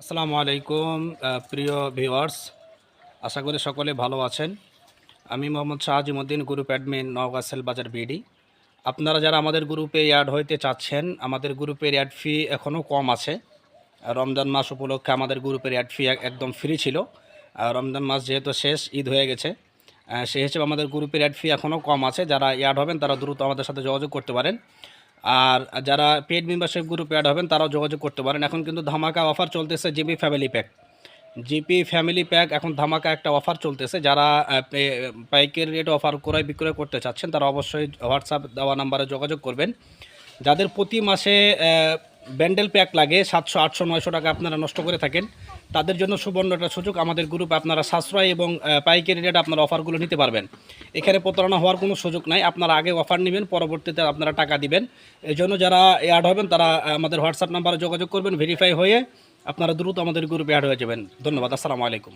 আসসালামু আলাইকুম প্রিয় ভিউয়ার্স, আশা করি সকলে ভালো আছেন। আমি Mohammad Shahjimuddin, group admin, Naogaon Sellbazar BD. আপনারা যারা আমাদের গ্রুপে অ্যাড হইতে চাচ্ছেন, আমাদের গ্রুপের অ্যাড ফি এখনও কম আছে। রমজান মাস উপলক্ষে আমাদের গ্রুপের অ্যাড ফি একদম ফ্রি ছিল। রমজান মাস যেহেতু শেষ, ঈদ হয়ে গেছে, সেই হিসেবে আমাদের গ্রুপের অ্যাড ফি এখনও কম আছে। যারা অ্যাড হবেন তারা দ্রুত আমাদের সাথে যোগাযোগ করতে পারেন। আর যারা পেড মেম্বারশিপ গ্রুপে অ্যাড হবেন তারাও যোগাযোগ করতে পারেন। এখন কিন্তু ধামাকা অফার চলতেছে GP family pack. GP family pack এখন ধামাকা একটা অফার চলতেছে। যারা পাইকারি রেট অফার ক্রয় বিক্রয় করতে চাচ্ছেন তারা অবশ্যই হোয়াটসঅ্যাপ দেওয়া নাম্বারে যোগাযোগ করবেন। যাদের প্রতি মাসে ব্যান্ডেল প্যাক লাগে 700, 800, 900 টাকা আপনারা নষ্ট করে থাকেন, তাদের জন্য সুবর্ণ একটা সুযোগ। আমাদের গ্রুপে আপনারা সাশ্রয় এবং পাইকারি রেট আপনারা অফারগুলো নিতে পারবেন। এখানে প্রতারণা হওয়ার কোনো সুযোগ নাই। আপনারা আগে অফার নেবেন, পরবর্তীতে আপনারা টাকা দিবেন। এই জন্য যারা অ্যাড হবেন তারা আমাদের হোয়াটসঅ্যাপ নাম্বারে যোগাযোগ করবেন। ভেরিফাই হয়ে আপনারা দ্রুত আমাদের গ্রুপে অ্যাড হয়ে যাবেন। ধন্যবাদ। আসসালামু আলাইকুম।